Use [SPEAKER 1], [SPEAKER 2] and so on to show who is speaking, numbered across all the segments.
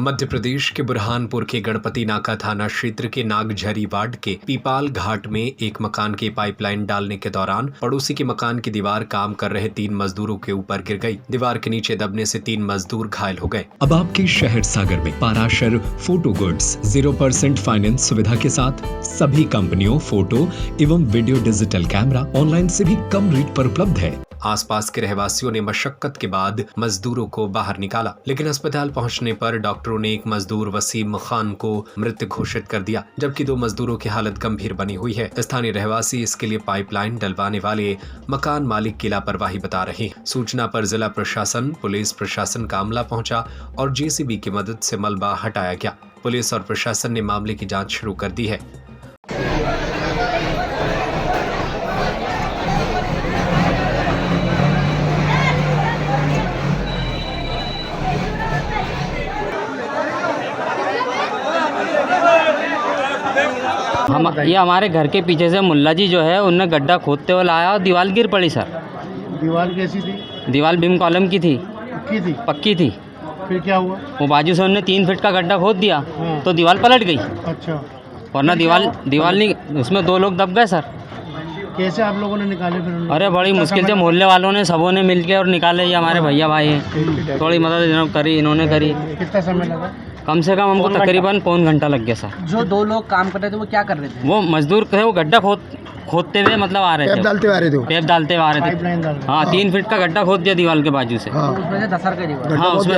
[SPEAKER 1] मध्य प्रदेश के बुरहानपुर के गणपति नाका थाना क्षेत्र के नागझरी वार्ड के पीपाल घाट में एक मकान की पाइपलाइन डालने के दौरान पड़ोसी के मकान की दीवार काम कर रहे 3 मजदूरों के ऊपर गिर गई। दीवार के नीचे दबने से 3 मजदूर घायल हो गए। अब आपके शहर सागर में पाराशर फोटो गुड्स 0% फाइनेंस सुविधा के साथ सभी कंपनियों फोटो एवं वीडियो डिजिटल कैमरा ऑनलाइन से भी कम रेट पर उपलब्ध है। आसपास के रहवासियों ने मशक्कत के बाद मजदूरों को बाहर निकाला, लेकिन अस्पताल पहुंचने पर डॉक्टरों ने एक मजदूर वसीम खान को मृत घोषित कर दिया, जबकि 2 मजदूरों की हालत गंभीर बनी हुई है। स्थानीय रहवासी इसके लिए पाइपलाइन डलवाने वाले मकान मालिक की लापरवाही बता रहे हैं। सूचना पर जिला प्रशासन, पुलिस प्रशासन का अमला पहुंचा और जेसीबी की मदद से मलबा हटाया गया। पुलिस और प्रशासन ने मामले की जाँच शुरू कर दी है।
[SPEAKER 2] ये हमारे घर के पीछे से मुल्ला जी जो है उनने गड्ढा खोदते हुए लाया और दीवार गिर पड़ी सर।
[SPEAKER 3] दीवार कैसी थी?
[SPEAKER 2] दीवार बीम कॉलम की थी। पक्की थी।
[SPEAKER 3] फिर क्या हुआ?
[SPEAKER 2] वो बाजू से उन्होंने 3 फीट का गड्ढा खोद दिया तो दीवार पलट गई।
[SPEAKER 3] अच्छा।
[SPEAKER 2] वरना दीवार नहीं, उसमें 2 लोग दब गए सर।
[SPEAKER 3] कैसे आप लोगों ने निकाले फिर?
[SPEAKER 2] अरे बड़ी मुश्किल से मोहल्ले वालों ने सबों ने मिलके और निकाले। ये हमारे भैया भाई हैं, थोड़ी मदद करी इन्होंने करी।
[SPEAKER 3] कितना समय लगा?
[SPEAKER 2] कम से कम हमको तकरीबन पौन घंटा लग गया सर।
[SPEAKER 4] जो 2 लोग काम कर रहे थे वो क्या कर रहे थे?
[SPEAKER 2] वो मजदूर थे, वो गड्ढा खोदते हुए मतलब आ रहे थे।
[SPEAKER 3] पैप डालते हुए आ रहे थे।
[SPEAKER 2] हाँ, 3 फीट का गड्ढा खोद दिया दीवार के बाजू से।
[SPEAKER 4] उसमें से धसर के दीवार।
[SPEAKER 2] हाँ, उसमें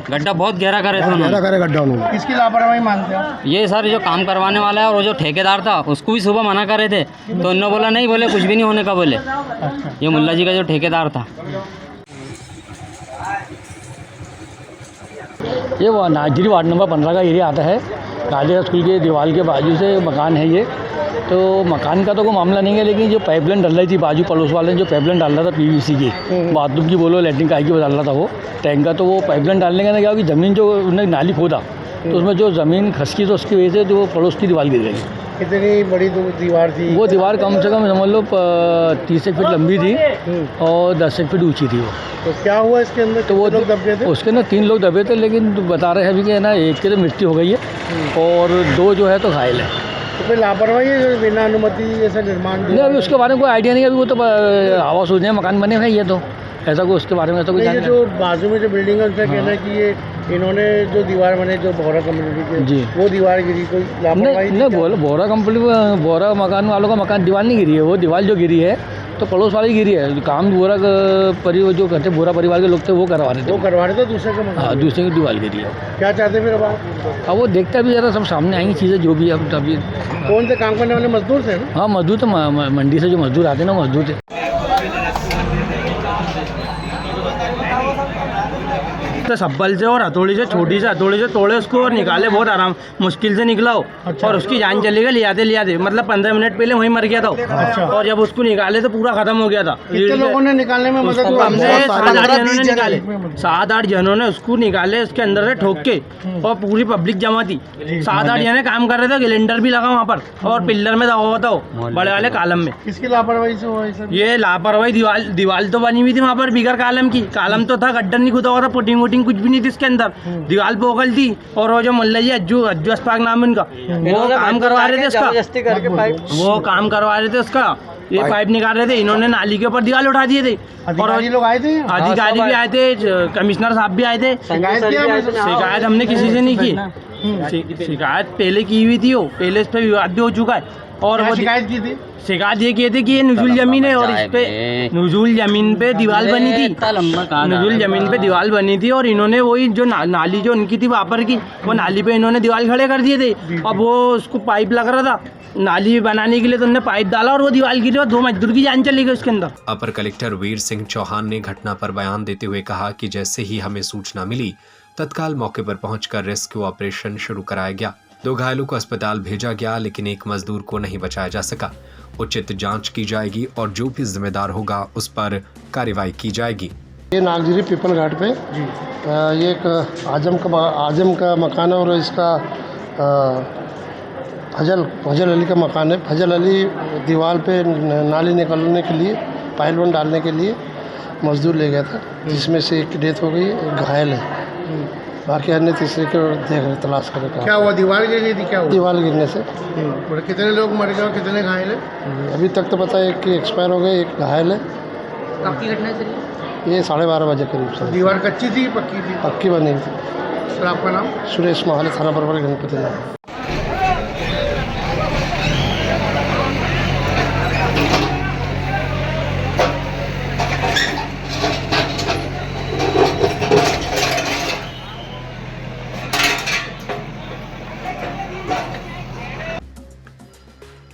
[SPEAKER 2] गड्ढा बहुत गहरा करे थे उन्होंने।
[SPEAKER 3] किसकी लापरवाही मानते हैं?
[SPEAKER 2] ये सर जो काम करवाने वाला है और वो जो ठेकेदार था उसको भी सुबह मना कर रहे थे तो उन्होंने बोला नहीं, बोले कुछ भी नहीं होने का बोले। ये मुल्ला जी का जो ठेकेदार था।
[SPEAKER 5] ये वो नागझरी वार्ड नंबर 15 का एरिया आता है। काले स्कूल के दीवार के बाजू से मकान है ये। तो मकान का तो कोई मामला नहीं है, लेकिन जो पाइपलाइन डल रही थी बाजू पड़ोस वाले ने जो पाइपलाइन डाल रहा था पीवीसी की, बाथरूम की बोलो लैट्रिन का डाल रहा था वो टैंक का, तो वो पाइपलाइन डालने का ना क्या कि ज़मीन जो उन्होंने नाली खोदा तो उसमें जो ज़मीन खसकी तो उसकी वजह से जो पड़ोस की दीवार गिर गई।
[SPEAKER 3] कितनी बड़ी दीवार थी?
[SPEAKER 5] वो दीवार कम से कम समझ लो 30 फीट लंबी थी और 10 फीट ऊँची थी वो।
[SPEAKER 3] तो क्या हुआ इसके अंदर? तो वो लोग दबे थे? उसके
[SPEAKER 5] ना 3 लोग दबे थे, लेकिन बता रहे हैं अभी कि ना एक के तो मृत्यु हो गई है और 2 जो है तो घायल है।
[SPEAKER 3] तो फिर लापरवाही है जो बिना अनुमति ऐसा निर्माण?
[SPEAKER 5] नहीं, अभी उसके बारे में कोई आइडिया नहीं है। अभी वो तो आवास योजना मकान बने हैं, ये तो ऐसा कोई उसके बारे में तो कोई
[SPEAKER 3] जो बाजू में जो बिल्डिंग है उसका कहना है कि ये इन्होंने जो दीवार बने जो बोहरा कम्युनिटी के जी वो दीवार गिरी, कोई लापरवाही
[SPEAKER 5] नहीं बोलो बोहरा कंपनी बोहरा मकान वालों का मकान दीवार नहीं गिरी है। वो दीवार जो गिरी है तो पड़ोस वाली गिरी है। काम बोरा परिवार जो करते बोरा परिवार के लोग थे वो करवा रहे थे दूसरे का। हाँ, दूसरे की दीवार गिरी है।
[SPEAKER 3] क्या चाहते फिर अब
[SPEAKER 5] वो देखता भी ज़रा सब सामने आएंगी चीज़ें जो भी अब तभी।
[SPEAKER 3] कौन से काम करने वाले मजदूर थे?
[SPEAKER 5] हाँ, मजदूर तो मंडी से जो मजदूर आते हैं ना मजदूर थे।
[SPEAKER 6] तो सब्बल से और हथौड़ी से छोटी से हथौड़ी से तोड़े उसको और निकाले। बहुत आराम मुश्किल से निकला हो। अच्छा। और उसकी जान चली गई लियाते मतलब 15 मिनट पहले वहीं मर गया था। अच्छा। और जब उसको निकाले तो पूरा खत्म हो गया था।
[SPEAKER 3] कितने लोगों ने निकालने में मदद?
[SPEAKER 6] 7-8 जनों ने निकाले। 7-8 जनों ने उसको निकाले उसके अंदर से ठोक के, और पूरी पब्लिक जमा थी। 7-8 जने काम कर रहे थे। सिलेंडर भी लगा वहाँ पर और पिल्लर में दबा हुआ था बड़े वाले कालम में।
[SPEAKER 3] किसकी लापरवाही से हुआ
[SPEAKER 6] ये लापरवाही? दीवार तो बनी हुई थी वहाँ पर बिगर कालम की। कालम तो था, गड्ढा नहीं खुदा हुआ था, पुटिंग कुछ भी नहीं थी इसके अंदर। दीवार पोगल थी और वो जो मुल्ला जी अज्जू अस्पाक नाम उनका, वो काम करवा रहे थे उसका। वो काम करवा रहे थे उसका, ये पाइप निकाल रहे थे। इन्होंने नाली के ऊपर दीवार उठा दिए थे।
[SPEAKER 3] अधिकारी लोग आए थे?
[SPEAKER 6] अधिकारी भी आए थे, कमिश्नर साहब भी आए थे। शिकायत हमने किसी से नहीं की। शिकायत पहले की हुई थी, वो पहले इस पे विवाद भी हो चुका है। और वो
[SPEAKER 3] शिकायत की थी?
[SPEAKER 6] शिकायत ये किए थे कि ये नुजुल जमीन है और इस पे नुजुल जमीन पे दीवार बनी थी। नुजुल जमीन पे दीवार बनी थी और इन्होंने वही जो नाली जो उनकी थी वापर की, वो नाली पे इन्होंने दीवार खड़े कर दिए थे। अब वो उसको पाइप लग रहा था नाली बनाने के लिए, तो उन्होंने पाइप डाला और वो दीवार गिरी और 2 मजदूर की जान चली गई उसके अंदर।
[SPEAKER 1] अपर कलेक्टर वीर सिंह चौहान ने घटना पर बयान देते हुए कहा कि जैसे ही हमें सूचना मिली तत्काल मौके पर पहुंचकर रेस्क्यू ऑपरेशन शुरू कराया गया। 2 घायलों को अस्पताल भेजा गया, लेकिन 1 मजदूर को नहीं बचाया जा सका। उचित जांच की जाएगी और जो भी जिम्मेदार होगा उस पर कार्रवाई की जाएगी।
[SPEAKER 3] ये नागझरी पीपल घाट पे ये एक आजम का मकान है और इसका फजल अली का मकान है। फजल अली दीवार पे नाली निकालने के लिए पाइपलाइन डालने के लिए मजदूर ले गया था, जिसमें से एक की डेथ हो गई, एक घायल है।
[SPEAKER 7] बाकी अन्य तीसरे के देख रहे तलाश कर रहे
[SPEAKER 3] क्या हुआ, दीवार गिर गई थी, क्या हुआ?
[SPEAKER 7] दीवार गिरने से
[SPEAKER 3] और कितने लोग मर गए और कितने घायल हैं?
[SPEAKER 7] अभी तक तो पता है कि एक्सपायर हो गए, एक घायल है।
[SPEAKER 4] कब की घटना चली?
[SPEAKER 7] ये 12:30 बजे करीब से
[SPEAKER 3] दीवार कच्ची थी पक्की थी?
[SPEAKER 7] पक्की बनी थी।
[SPEAKER 3] सर आपका नाम?
[SPEAKER 7] सुरेश महाले, थाना बरबर, गणपति नगर।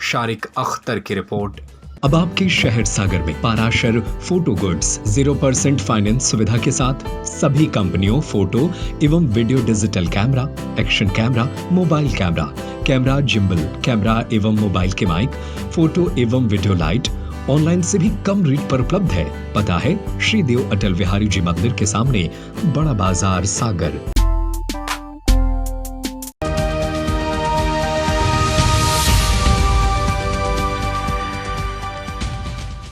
[SPEAKER 1] शारिक अख्तर की रिपोर्ट। अब आपके शहर सागर में पाराशर फोटो गुड्स 0% फाइनेंस सुविधा के साथ सभी कंपनियों फोटो एवं video digital camera, action camera, mobile camera, camera gimbal, camera एवं मोबाइल के माइक, फोटो एवं वीडियो लाइट ऑनलाइन से भी कम रेट पर उपलब्ध है। पता है श्री देव अटल बिहारी जी मंदिर के सामने, बड़ा बाजार, सागर।